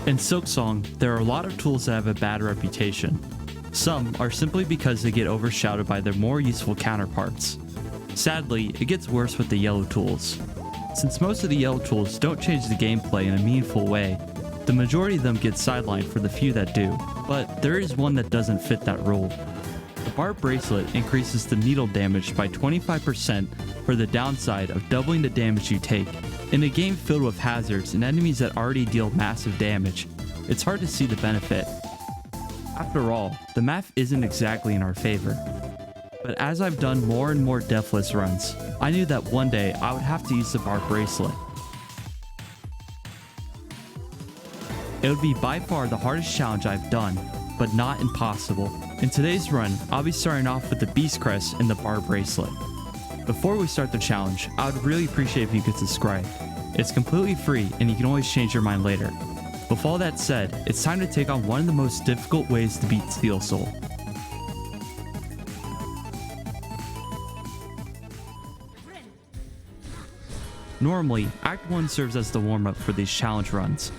In Silksong, there are a lot of tools that have a bad reputation. Some are simply because they get overshadowed by their more useful counterparts. Sadly, it gets worse with the yellow tools. Since most of the yellow tools don't change the gameplay in a meaningful way, the majority of them get sidelined for the few that do. But there is one that doesn't fit that rule. The Barb Bracelet increases the needle damage by 25% for the downside of doubling the damage you take. In a game filled with hazards and enemies that already deal massive damage, it's hard to see the benefit. After all, the math isn't exactly in our favor. But as I've done more and more deathless runs, I knew that one day I would have to use the Barb Bracelet. It would be by far the hardest challenge I've done, but not impossible. In today's run, I'll be starting off with the Beast Crest and the Barb Bracelet. Before we start the challenge, I would really appreciate if you could subscribe. It's completely free and you can always change your mind later. With all that said, it's time to take on one of the most difficult ways to beat Steel Soul. Normally, Act 1 serves as the warm-up for these challenge runs.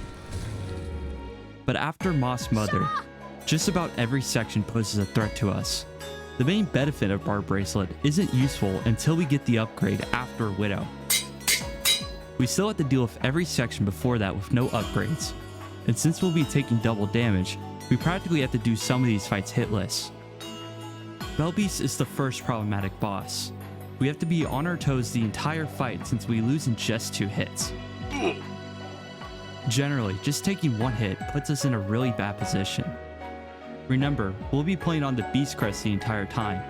But after Moss Mother, just about every section poses a threat to us. The main benefit of Barb Bracelet isn't useful until we get the upgrade after Widow. We still have to deal with every section before that with no upgrades. And since we'll be taking double damage, we practically have to do some of these fights hitless. Belbeast is the first problematic boss. We have to be on our toes the entire fight since we lose in just 2 hits. Generally, just taking 1 hit puts us in a really bad position. Remember, we'll be playing on the Beast Crest the entire time,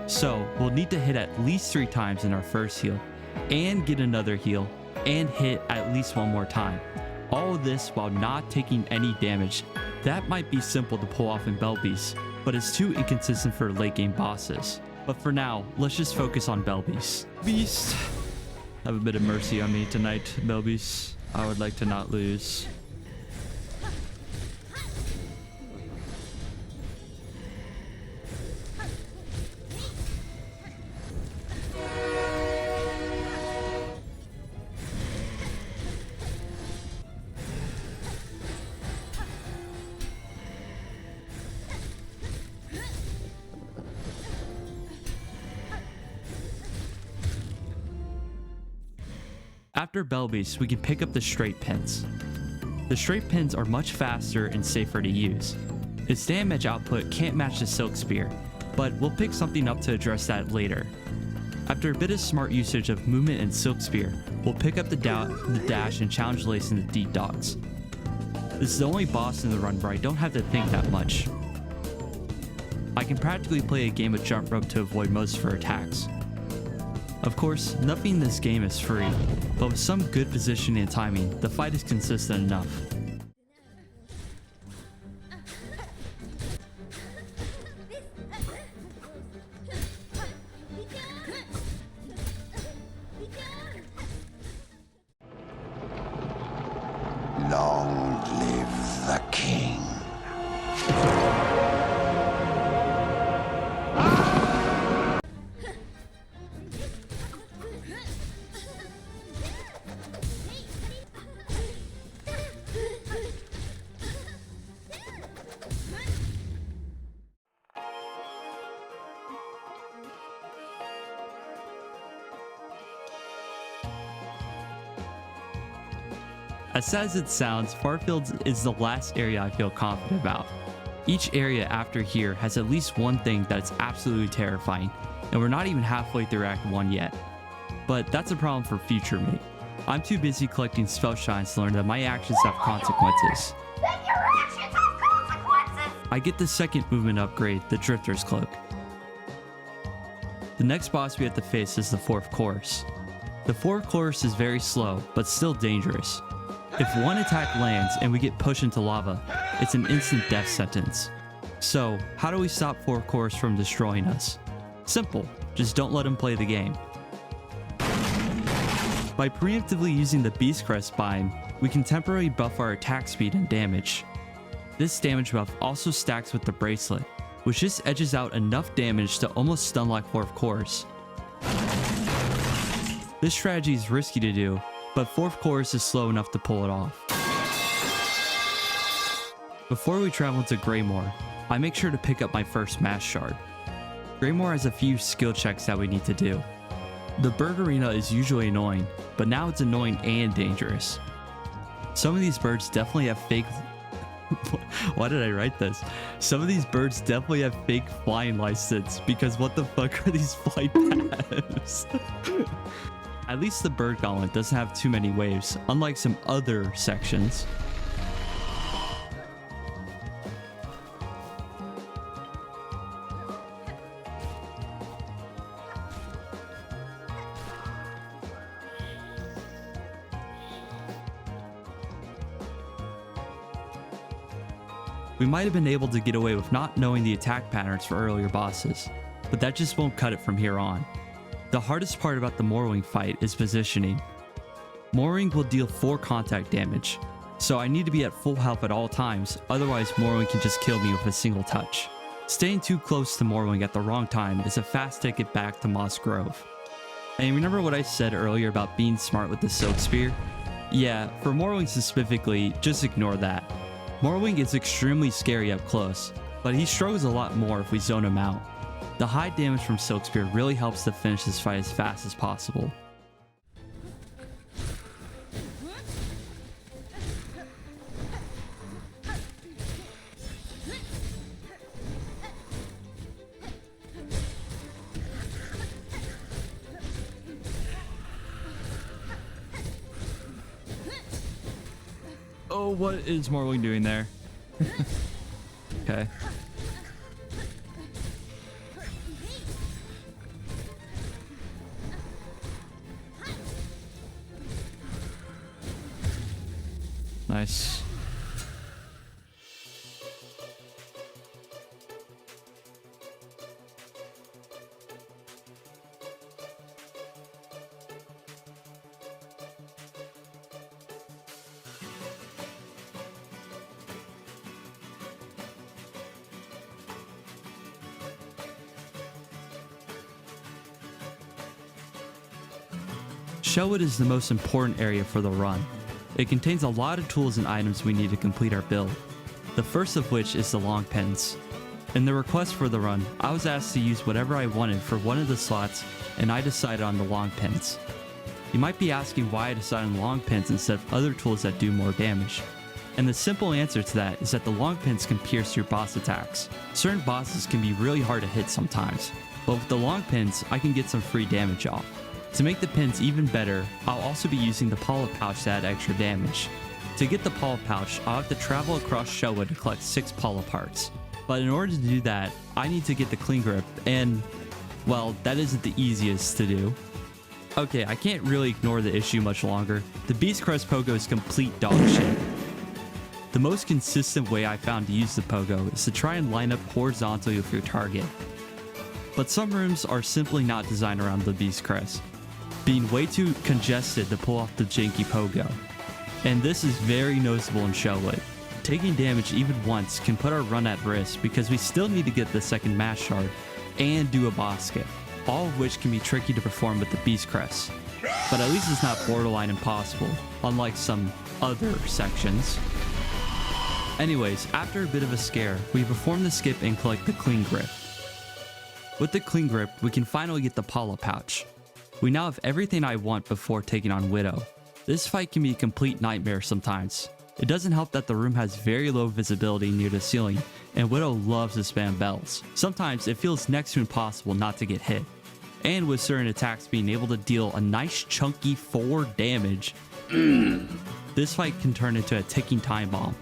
so we'll need to hit at least 3 times in our first heal, and get another heal, and hit at least 1 more time. All of this while not taking any damage. That might be simple to pull off in Belbeast, but it's too inconsistent for late game bosses. But for now, let's just focus on Belbeast. Beast, have a bit of mercy on me tonight, Belbeast. I would like to not lose. After Belbeast, we can pick up the straight pins. The straight pins are much faster and safer to use. Its damage output can't match the Silk Spear, but we'll pick something up to address that later. After a bit of smart usage of movement and Silk Spear, we'll pick up the dash and challenge Lace in the deep docks. This is the only boss in the run where I don't have to think that much. I can practically play a game of jump rope to avoid most of her attacks. Of course, nothing in this game is free, but with some good positioning and timing, the fight is consistent enough. Long live the king. As sad as it sounds, Farfields is the last area I feel confident about. Each area after here has at least one thing that is absolutely terrifying, and we're not even halfway through Act 1 yet. But that's a problem for future me. I'm too busy collecting spell shines to learn that my actions have consequences. Then your actions have consequences! I get the second movement upgrade, the Drifter's Cloak. The next boss we have to face is the 4th Chorus. The 4th Chorus is very slow, but still dangerous. If one attack lands and we get pushed into lava, it's an instant death sentence. So, how do we stop 4th Chorus from destroying us? Simple, just don't let him play the game. By preemptively using the Beast Crest bind, we can temporarily buff our attack speed and damage. This damage buff also stacks with the bracelet, which just edges out enough damage to almost stun like 4th Chorus. This strategy is risky to do, but 4th Chorus is slow enough to pull it off. Before we travel to Greymore, I make sure to pick up my first Mass Shard. Greymore has a few skill checks that we need to do. The bird arena is usually annoying, but now it's annoying and dangerous. Some of these birds definitely have fake... Why did I write this? Some of these birds definitely have fake flying license, because what the fuck are these flight paths? At least the bird gauntlet doesn't have too many waves, unlike some other sections. We might have been able to get away with not knowing the attack patterns for earlier bosses, but that just won't cut it from here on. The hardest part about the Morwing fight is positioning. Morwing will deal 4 contact damage, so I need to be at full health at all times, otherwise Morwing can just kill me with a single touch. Staying too close to Morwing at the wrong time is a fast ticket back to Moss Grove. And remember what I said earlier about being smart with the Silk Spear? Yeah, for Morwing specifically, just ignore that. Morwing is extremely scary up close, but he struggles a lot more if we zone him out. The high damage from Silk Spear really helps to finish this fight as fast as possible. Oh, what is Morwing doing there? Okay. Nice. Shellwood is the most important area for the run. It contains a lot of tools and items we need to complete our build. The first of which is the long pins. In the request for the run, I was asked to use whatever I wanted for one of the slots, and I decided on the long pins. You might be asking why I decided on long pins instead of other tools that do more damage. And the simple answer to that is that the long pins can pierce your boss attacks. Certain bosses can be really hard to hit sometimes, but with the long pins, I can get some free damage off. To make the pins even better, I'll also be using the Paula Pouch to add extra damage. To get the Paula Pouch, I'll have to travel across Shellwood to collect 6 Paula parts. But in order to do that, I need to get the clean grip, and, well, that isn't the easiest to do. Okay, I can't really ignore the issue much longer. The Beast Crest Pogo is complete dog shit. The most consistent way I found to use the Pogo is to try and line up horizontally with your target. But some rooms are simply not designed around the Beast Crest, being way too congested to pull off the janky Pogo. And this is very noticeable in Shellwood. Taking damage even once can put our run at risk because we still need to get the second Mass Shard and do a boss skip, all of which can be tricky to perform with the Beast Crest. But at least it's not borderline impossible, unlike some other sections. Anyways, after a bit of a scare, we perform the skip and collect the clean grip. With the clean grip, we can finally get the Paula Pouch. We now have everything I want before taking on Widow. This fight can be a complete nightmare sometimes. It doesn't help that the room has very low visibility near the ceiling, and Widow loves to spam bells. Sometimes it feels next to impossible not to get hit. And with certain attacks being able to deal a nice chunky 4 damage, this fight can turn into a ticking time bomb.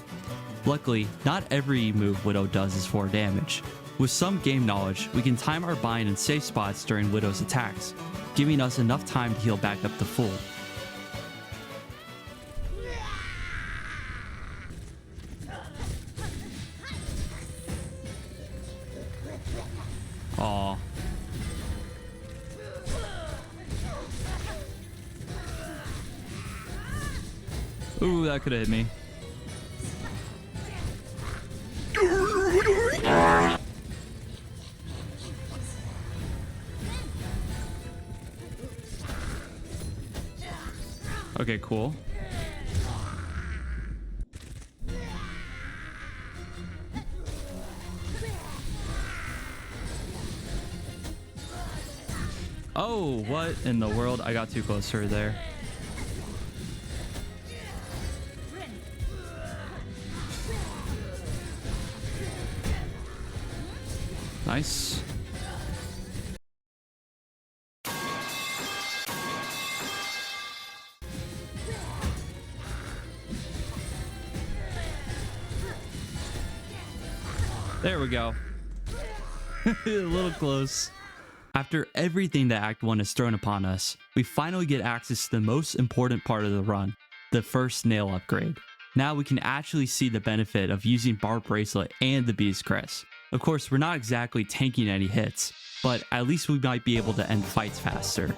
Luckily, not every move Widow does is 4 damage. With some game knowledge, we can time our bind in safe spots during Widow's attacks, giving us enough time to heal back up to full. Aww. Ooh, that could have hit me. Okay, cool. Oh, what in the world? I got too close to her there. Nice. There we go. A little close. After everything that Act 1 has thrown upon us, we finally get access to the most important part of the run, the first nail upgrade. Now we can actually see the benefit of using Barb Bracelet and the Beast Crest. Of course, we're not exactly tanking any hits, but at least we might be able to end fights faster.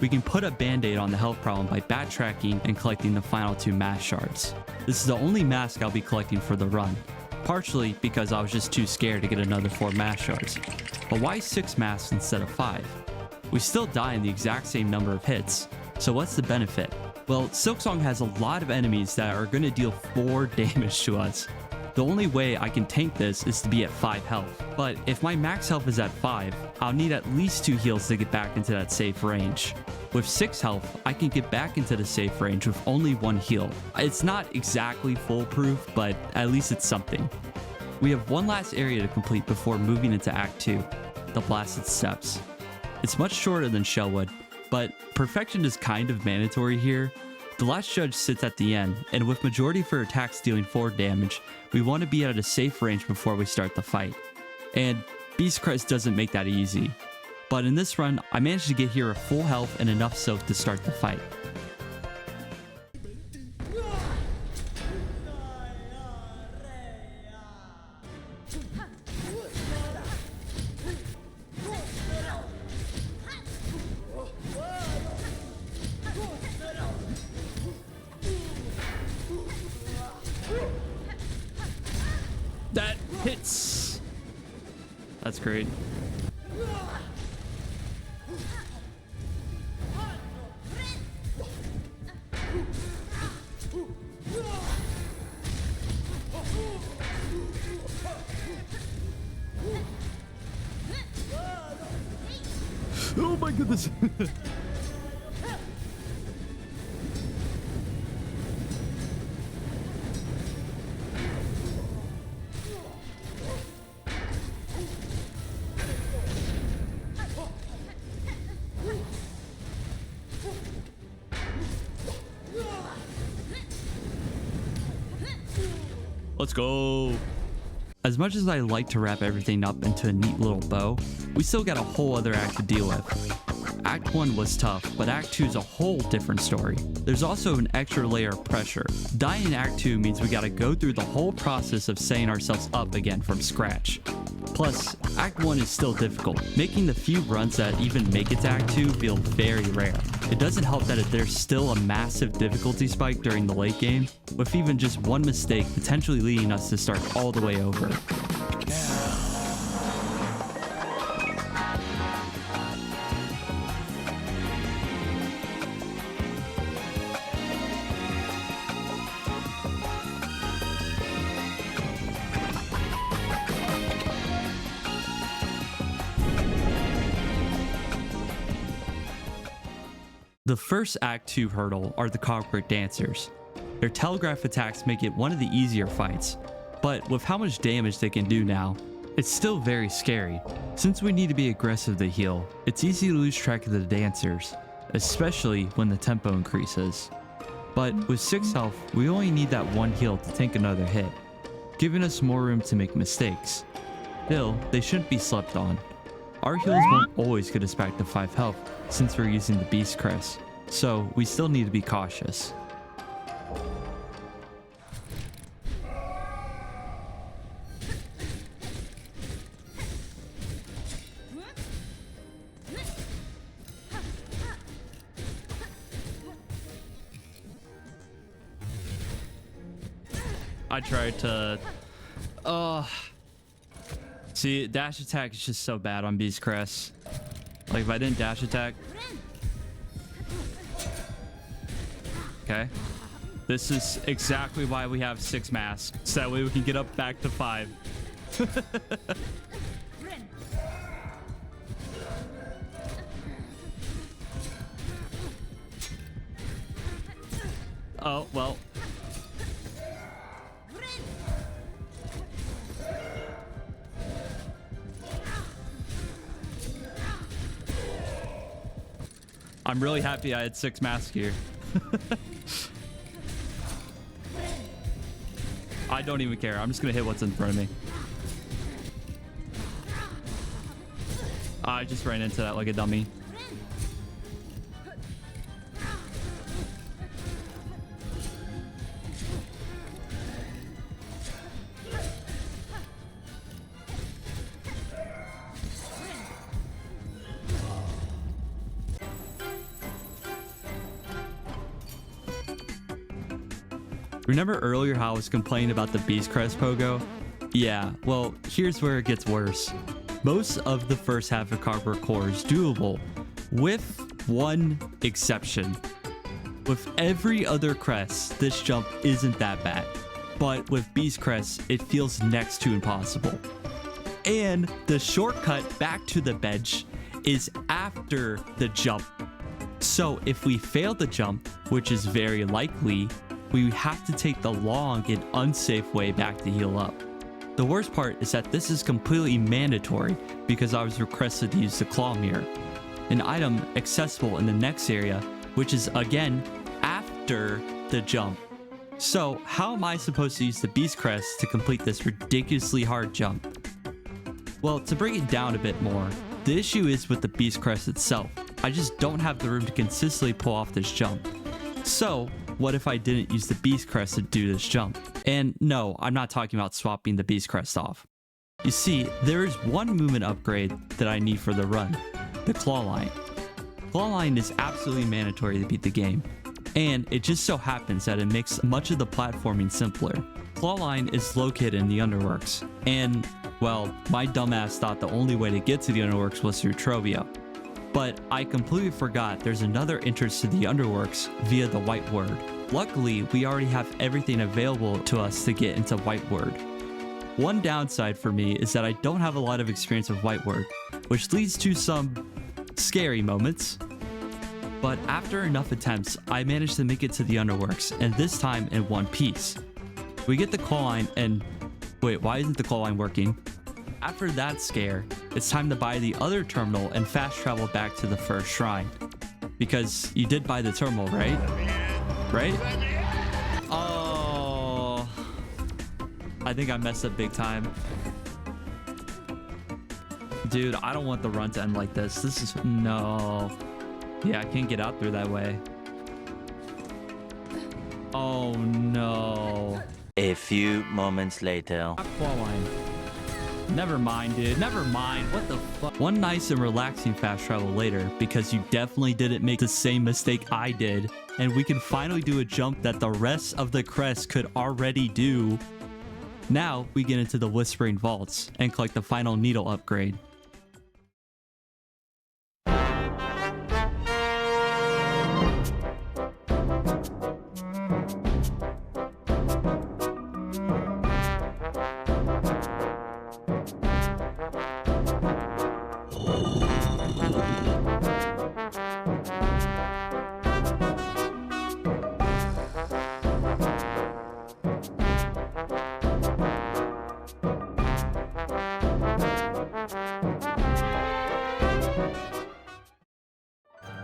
We can put a band-aid on the health problem by backtracking and collecting the final 2 mask shards. This is the only mask I'll be collecting for the run, partially because I was just too scared to get another 4 mask shards. But why 6 masks instead of 5? We still die in the exact same number of hits, so what's the benefit? Well, Silksong has a lot of enemies that are going to deal 4 damage to us. The only way I can tank this is to be at 5 health, but if my max health is at 5, I'll need at least 2 heals to get back into that safe range. With 6 health, I can get back into the safe range with only 1 heal. It's not exactly foolproof, but at least it's something. We have one last area to complete before moving into Act 2, the Blasted Steps. It's much shorter than Shellwood, but perfection is kind of mandatory here. The last judge sits at the end, and with majority of her attacks dealing 4 damage, we want to be at a safe range before we start the fight. And Beast Crest doesn't make that easy. But in this run, I managed to get here at full health and enough soak to start the fight. That hits. That's great. Oh my goodness. Let's go. As much as I like to wrap everything up into a neat little bow, we still got a whole other act to deal with. Act 1 was tough, but Act 2 is a whole different story. There's also an extra layer of pressure. Dying in Act 2 means we gotta go through the whole process of setting ourselves up again from scratch. Plus, Act 1 is still difficult, making the few runs that even make it to Act 2 feel very rare. It doesn't help that there's still a massive difficulty spike during the late game, with even just one mistake potentially leading us to start all the way over. The first Act 2 hurdle are the Cogwork dancers. Their telegraph attacks make it one of the easier fights, but with how much damage they can do now, it's still very scary. Since we need to be aggressive to heal, it's easy to lose track of the dancers, especially when the tempo increases. But with 6 health, we only need that 1 heal to tank another hit, giving us more room to make mistakes. Still, they shouldn't be slept on. Our heals won't always get us back to 5 health since we're using the Beast Crest, so we still need to be cautious. I tried to... See, dash attack is just so bad on Beast Crest. Like, if I didn't dash attack... Okay. This is exactly why we have 6 masks, so that way we can get up back to 5. Oh, well. I'm really happy I had 6 masks here. I don't even care. I'm just gonna hit what's in front of me. I just ran into that like a dummy. Remember earlier how I was complaining about the Beast Crest pogo? Yeah, well, here's where it gets worse. Most of the first half of Cogwork core is doable, with one exception. With every other crest, this jump isn't that bad, but with Beast Crest, it feels next to impossible. And the shortcut back to the bench is after the jump. So if we fail the jump, which is very likely, we have to take the long and unsafe way back to heal up. The worst part is that this is completely mandatory because I was requested to use the claw mirror, an item accessible in the next area, which is again after the jump. So how am I supposed to use the Beast Crest to complete this ridiculously hard jump? Well, to break it down a bit more, the issue is with the Beast Crest itself. I just don't have the room to consistently pull off this jump. So what if I didn't use the Beast Crest to do this jump? And no, I'm not talking about swapping the Beast Crest off. You see, there is one movement upgrade that I need for the run, the claw line. Claw line is absolutely mandatory to beat the game, and it just so happens that it makes much of the platforming simpler. Claw line is located in the Underworks, and well, my dumbass thought the only way to get to the Underworks was through Trobbio. But I completely forgot there's another entrance to the Underworks via the White Word. Luckily, we already have everything available to us to get into White Word. One downside for me is that I don't have a lot of experience with White Word, which leads to some scary moments. But after enough attempts, I managed to make it to the Underworks, and this time in one piece. We get the claw line and... Wait, why isn't the claw line working? After that scare, it's time to buy the other terminal and fast travel back to the first shrine. Because you did buy the terminal, right? Right? Oh, I think I messed up big time. Dude, I don't want the run to end like this. This is... No. Yeah, I can't get out through that way. Oh, no. A few moments later. Claw line. Never mind, dude. Never mind. What the fuck? One nice and relaxing fast travel later, because you definitely didn't make the same mistake I did, and we can finally do a jump that the rest of the crest could already do. Now we get into the Whispering Vaults and collect the final needle upgrade.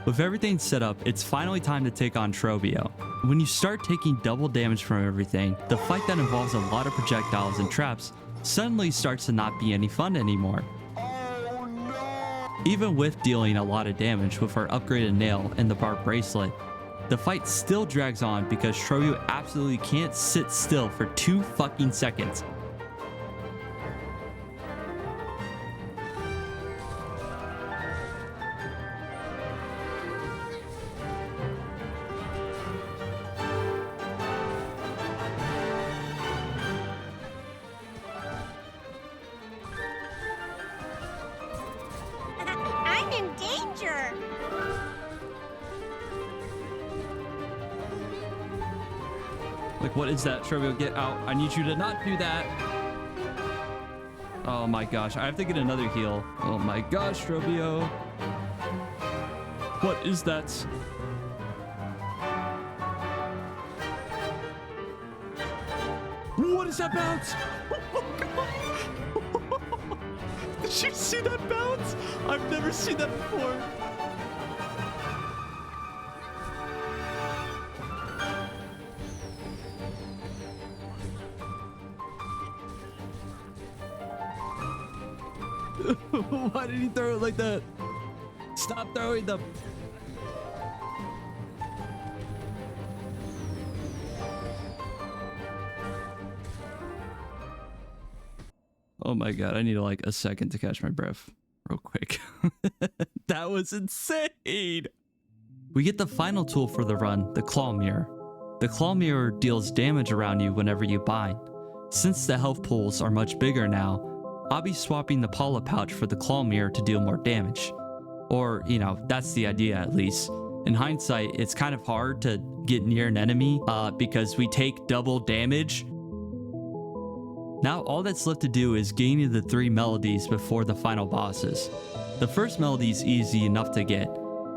With everything set up, it's finally time to take on Trobbio. When you start taking double damage from everything, the fight that involves a lot of projectiles and traps suddenly starts to not be any fun anymore. Even with dealing a lot of damage with our upgraded nail and the barb bracelet, the fight still drags on because Trobbio absolutely can't sit still for 2 fucking seconds. I'm in danger. Like, what is that? Trobbio, get out. I need you to not do that. Oh my gosh, I have to get another heal. Oh my gosh, Trobbio. What is that? What is that bounce? Oh my god. Did you see that bounce? I've never seen that before. Why did he throw it like that? Stop throwing them. Oh my god, I need like a second to catch my breath real quick. That was insane. We get the final tool for the run, the claw mirror. The claw mirror deals damage around you whenever you bind. Since the health pools are much bigger now, I'll be swapping the Paula pouch for the claw mirror to deal more damage. Or, you know, that's the idea at least. In hindsight, it's kind of hard to get near an enemy because we take double damage. Now all that's left to do is gain the 3 melodies before the final bosses. The first melody is easy enough to get,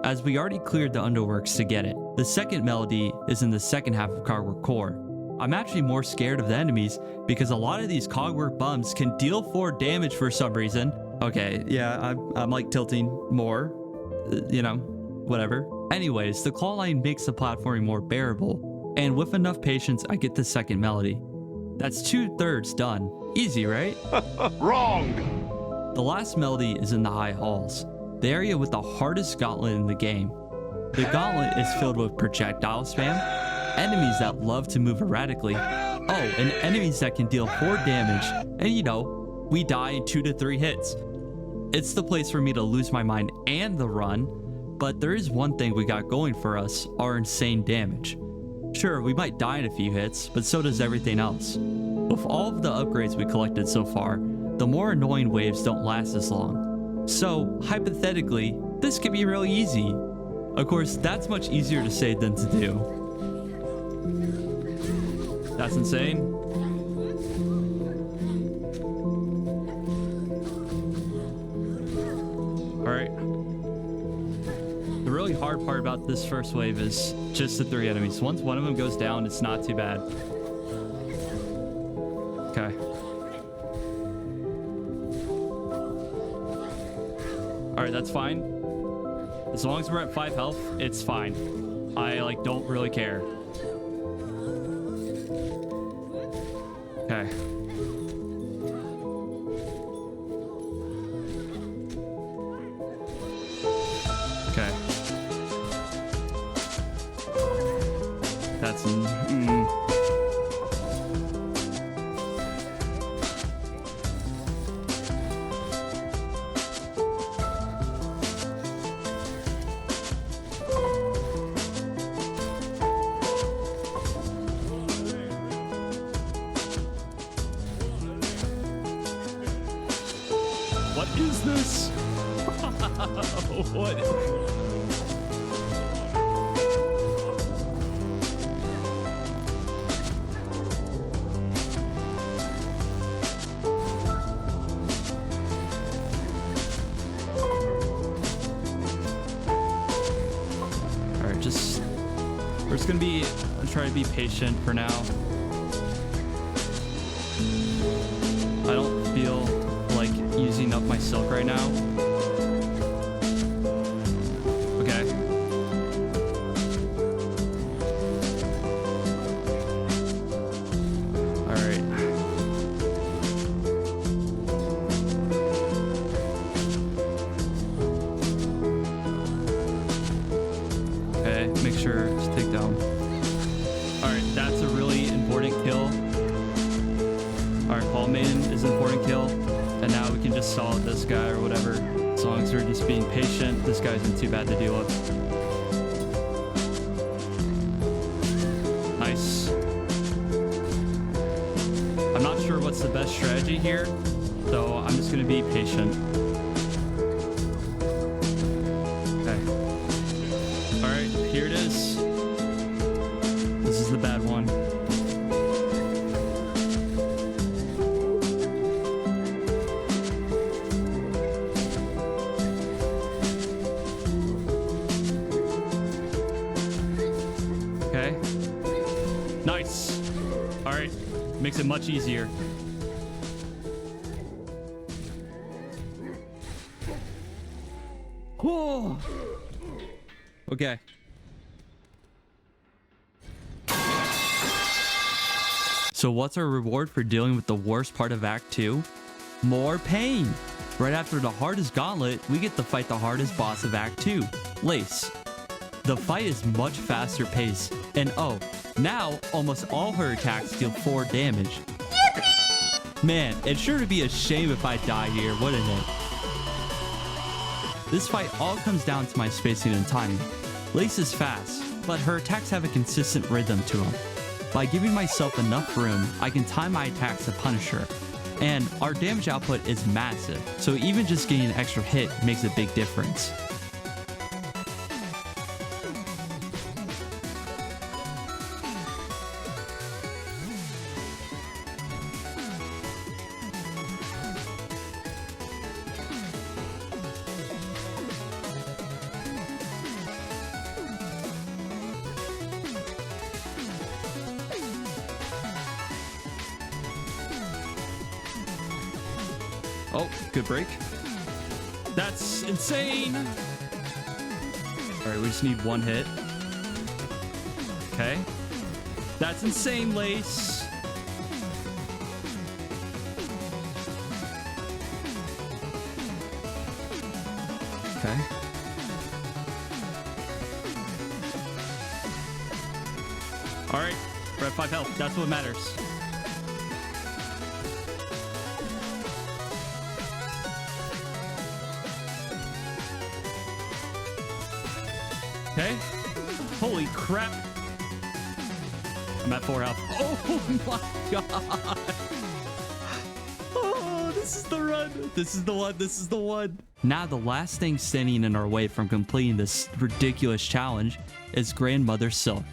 as we already cleared the underworks to get it. The second melody is in the second half of Cogwork Core. I'm actually more scared of the enemies because a lot of these Cogwork bums can deal 4 damage for some reason. Okay, yeah, I'm like tilting more, you know, whatever. Anyways, the claw line makes the platforming more bearable, and with enough patience, I get the second melody. That's 2/3 done. Easy, right? Wrong! The last melody is in the high halls, the area with the hardest gauntlet in the game. The gauntlet is filled with projectile spam, enemies that love to move erratically, and enemies that can deal 4 damage, and you know, we die in 2 to 3 hits. It's the place for me to lose my mind and the run, but there is one thing we got going for us, our insane damage. Sure, we might die in a few hits, but so does everything else. With all of the upgrades we collected so far, the more annoying waves don't last as long. So, hypothetically, this could be really easy. Of course, that's much easier to say than to do. That's insane. Alright. The really hard part about this first wave is just the 3 enemies. Once one of them goes down, it's not too bad. Okay. Alright, that's fine. As long as we're at 5 health, it's fine. I like don't really care. Okay. Okay. That's What is this? What? Alright, we're just gonna try to be patient for now. I don't feel like using up my silk right now. Okay. Alright. Okay, make sure to take down. Alright, that's a really important kill. Alright, Paul Maiden is an important kill. And now we can just solve this guy or whatever. As long as we're just being patient, this guy isn't too bad to deal with. Nice. I'm not sure what's the best strategy here, so I'm just going to be patient. Okay. Alright, here it is. This is the bad one. Makes it much easier. Oh. Okay. So what's our reward for dealing with the worst part of Act 2? More pain. Right after the hardest gauntlet, we get to fight the hardest boss of Act 2, Lace. The fight is much faster paced, and oh, now almost all her attacks deal 4 damage. Yippee! Man, it's sure to be a shame if I die here, wouldn't it? This fight all comes down to my spacing and timing. Lace is fast, but her attacks have a consistent rhythm to them. By giving myself enough room, I can time my attacks to punish her. And our damage output is massive, so even just getting an extra hit makes a big difference. Oh, good break. That's insane. All right, we just need 1 hit. Okay. That's insane, Lace. Okay. All right, we're at 5 health. That's what matters. Okay. Holy crap. I'm at 4 health. Oh my god. Oh, this is the run. This is the one. This is the one. Now, the last thing standing in our way from completing this ridiculous challenge is Grandmother Silk.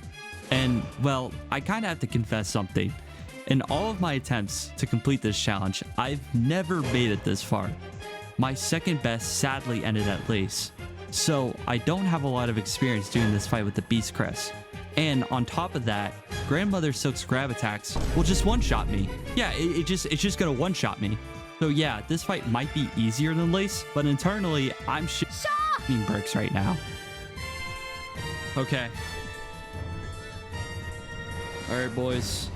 And, well, I kind of have to confess something. In all of my attempts to complete this challenge, I've never made it this far. My second best sadly ended at Lace. So I don't have a lot of experience doing this fight with the Beast Crest. And on top of that, Grandmother Silk's grab attacks will just one-shot me. Yeah, it's just gonna one-shot me. So yeah, this fight might be easier than Lace, but internally, I'm shitting bricks right now. Okay. All right, boys.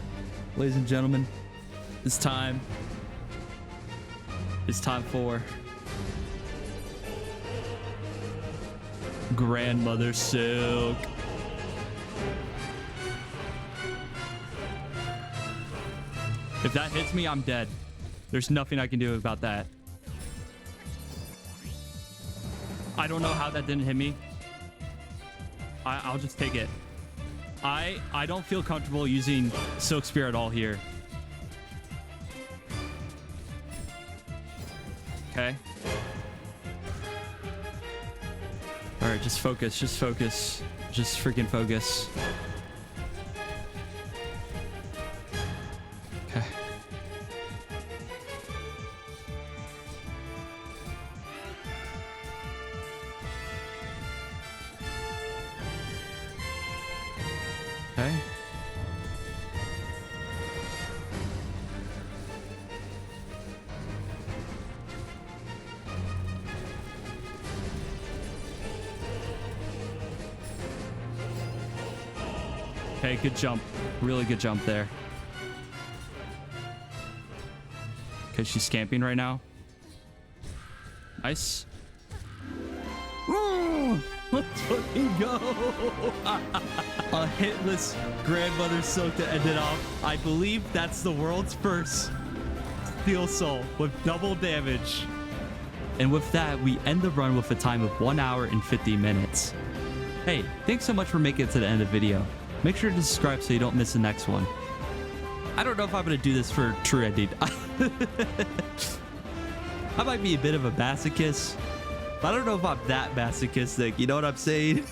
Ladies and gentlemen, it's time. It's time for Grandmother Silk. If that hits me, I'm dead. There's nothing I can do about that. I don't know how that didn't hit me. I'll just take it. I don't feel comfortable using Silk Spear at all here. Okay. All right, just focus, just focus. Just freaking focus. Okay. Okay. Okay, good jump. Really good jump there. Okay, she's camping right now. Nice. Ooh, let's fucking go. A hitless Grandmother Silk to end it off. I believe that's the world's first Steel Soul with double damage. And with that, we end the run with a time of 1 hour and 50 minutes. Hey, thanks so much for making it to the end of the video. Make sure to subscribe so you don't miss the next one. I don't know if I'm going to do this for true ending. I might be a bit of a masochist, but I don't know if I'm that masochistic. You know what I'm saying?